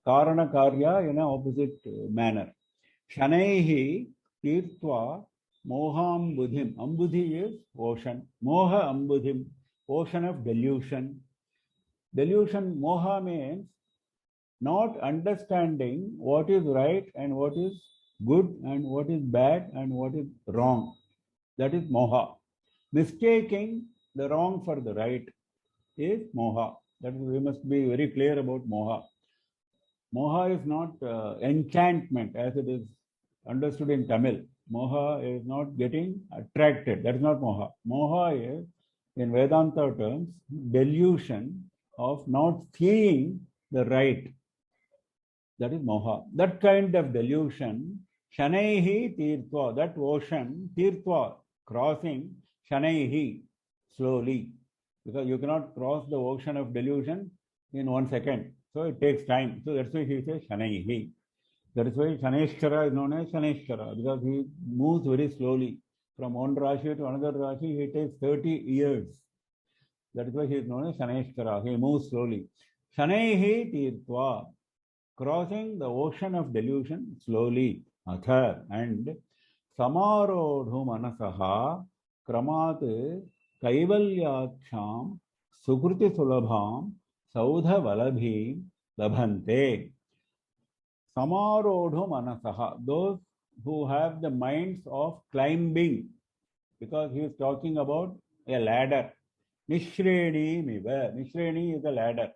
karana karya in an opposite manner. Shanaihi tirtva moham buddhim. Ambudhi is ocean. Moha ambudhim. Ocean of delusion. Delusion, moha means not understanding what is right and what is good and what is bad and what is wrong. That is moha. Mistaking the wrong for the right is moha. That is, we must be very clear about moha. Moha is not enchantment as it is understood in Tamil. Moha is not getting attracted. That is not moha. Moha is, in Vedanta terms, delusion of not seeing the right. That is moha. That kind of delusion, shanaihi tirtva, that ocean, tirtva, crossing, shanaihi, slowly. Because you cannot cross the ocean of delusion in 1 second. So it takes time. So that's why he says shanaihi. That is why Shaneshkara is known as Shaneshkara, because he moves very slowly. From one Rashi to another Rashi, he takes 30 years. That is why he is known as Shaneshkara. He moves slowly. Shanaihi tirtva, crossing the ocean of delusion slowly. Atha, and samarodhu manasaha kramat kaivalyaksham sukruti sulabham saudha valabhim labhante. Samarodhu manasaha, those who have the minds of climbing, because he is talking about a ladder. Nishreni miva. Nishreni is a ladder.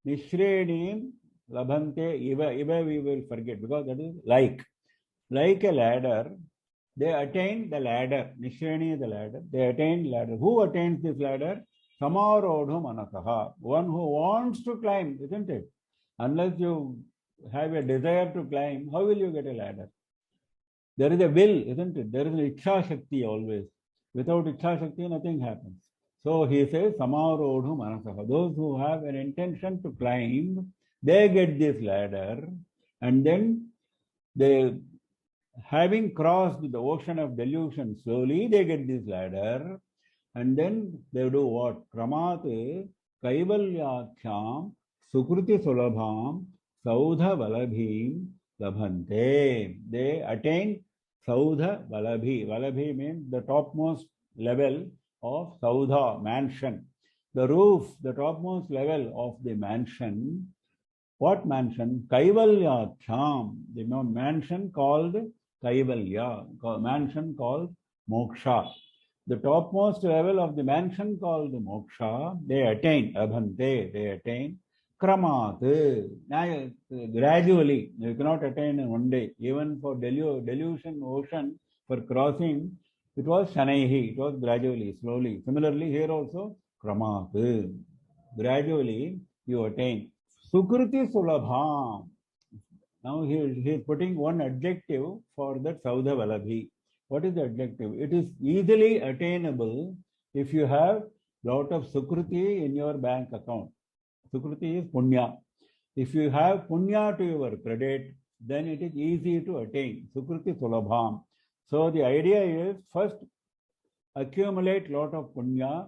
Nishreni labhante iva. Iva we will forget because that is like a ladder. They attain the ladder. Nishreni is the ladder. They attain ladder. Who attains this ladder? Samarodhu manasaha. One who wants to climb, isn't it? Unless you have a desire to climb, how will you get a ladder? There is a will, isn't it? There is an Ichha Shakti always. Without Ichha Shakti, nothing happens. So he says, Samarodhu Manasaha. Those who have an intention to climb, they get this ladder, and then they, having crossed the ocean of delusion slowly, they get this ladder, and then they do what? Kramate Kaivalyaksham Sukruti Sulabham Saudha Valabhim Labhante. They attain Saudha Valabhi. Valabhi means the topmost level of Saudha, mansion. The roof, the topmost level of the mansion. What mansion? Kaivalyaksham. The mansion called Kaivalya. Mansion called Moksha. The topmost level of the mansion called Moksha, they attain, Abhante, they attain. Kramat, gradually, you cannot attain in one day. Even for delusion ocean, for crossing, It was Shanaihi. It was gradually, slowly. Similarly, here also, Kramat. Gradually, you attain. Sukriti Sulabham. Now he is putting one adjective for that Saudha Valabhi. What is the adjective? It is easily attainable if you have lot of Sukriti in your bank account. Sukriti is Punya. If you have Punya to your credit, then it is easy to attain. Sukriti Sulabham. So the idea is first accumulate lot of Punya,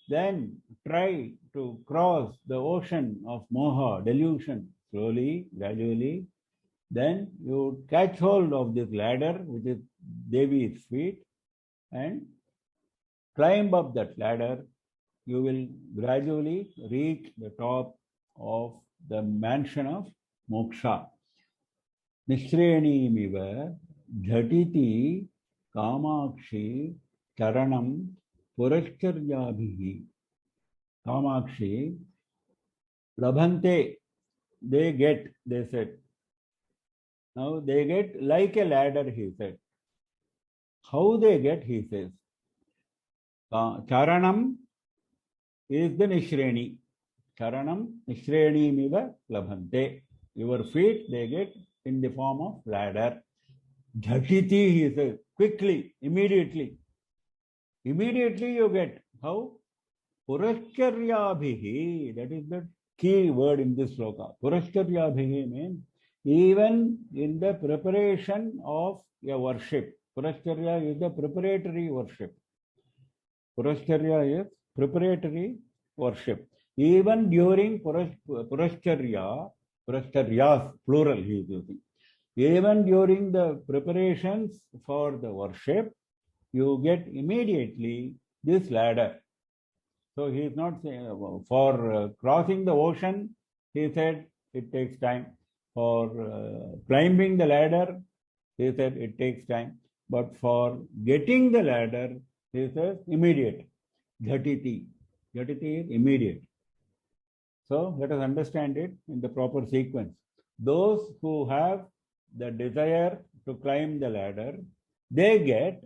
then try to cross the ocean of Moha, delusion, slowly, gradually. Then you catch hold of this ladder, which is Devi's feet, and climb up that ladder. You will gradually reach the top of the mansion of moksha. Nishreni jhatiti kamakshi charanam purascharjabhihi. Kamakshi labhante, they get, they said. Now they get like a ladder, he said. How they get, he says. Charanam is the Nishreni. Charanam Nishreni miva labhante. Your feet they get in the form of ladder. Jhatiti, he says, quickly, immediately. Immediately you get. How? Purascharjabhihi. That is the key word in this shloka. Purascharjabhihi means even in the preparation of a worship. Purascharya is the preparatory worship. Purascharya is preparatory worship. Even during Purascharya, Purascharya's plural he is using. Even during the preparations for the worship, you get immediately this ladder. So he is not saying for crossing the ocean, he said it takes time. For climbing the ladder, he said it takes time. But for getting the ladder, he says immediate. Jhatiti. Jhatiti is immediate. So let us understand it in the proper sequence. Those who have the desire to climb the ladder, they get,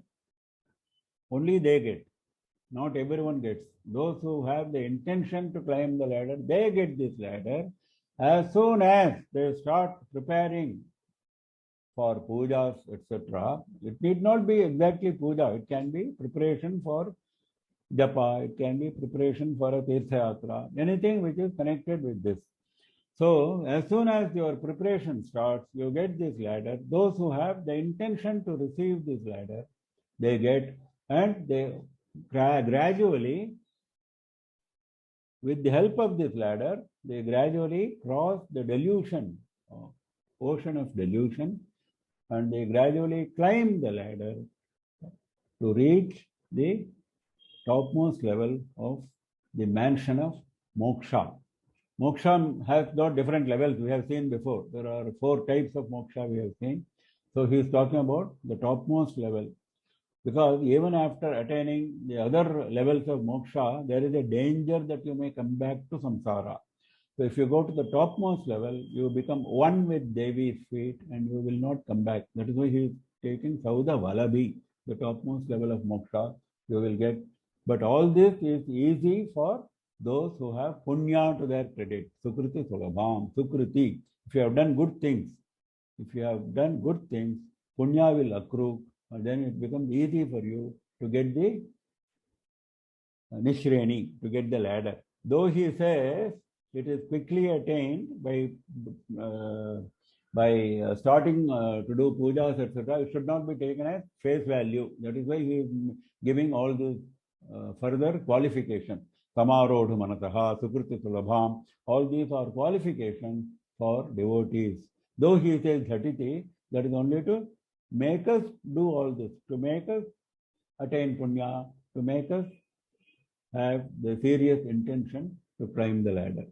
only they get. Not everyone gets. Those who have the intention to climb the ladder, they get this ladder. As soon as they start preparing for pujas, etc., it need not be exactly puja. It can be preparation for japa, it can be preparation for a tirtha yatra, anything which is connected with this. So, as soon as your preparation starts, you get this ladder. Those who have the intention to receive this ladder, they get, and they gradually, with the help of this ladder, they gradually cross the delusion, ocean of delusion, and they gradually climb the ladder to reach the topmost level of the mansion of moksha. Moksha has got different levels we have seen before. There are 4 types of moksha we have seen. So he is talking about the topmost level. Because even after attaining the other levels of moksha, there is a danger that you may come back to samsara. So if you go to the topmost level, you become one with Devi's feet and you will not come back. That is why he is taking Saudha Valabhi, the topmost level of moksha you will get. But all this is easy for those who have punya to their credit. Sukriti Sulabham, Sukriti. If you have done good things, punya will accrue, and then it becomes easy for you to get the Nishreni, to get the ladder. Though he says it is quickly attained by starting to do pujas, etc., it should not be taken as face value. That is why he is giving all these further qualifications. Samarodha manataha, Sukriti Sulabham, all these are qualifications for devotees. Though he says Jhatiti, that is only to make us do all this, to make us attain punya, to make us have the serious intention to climb the ladder.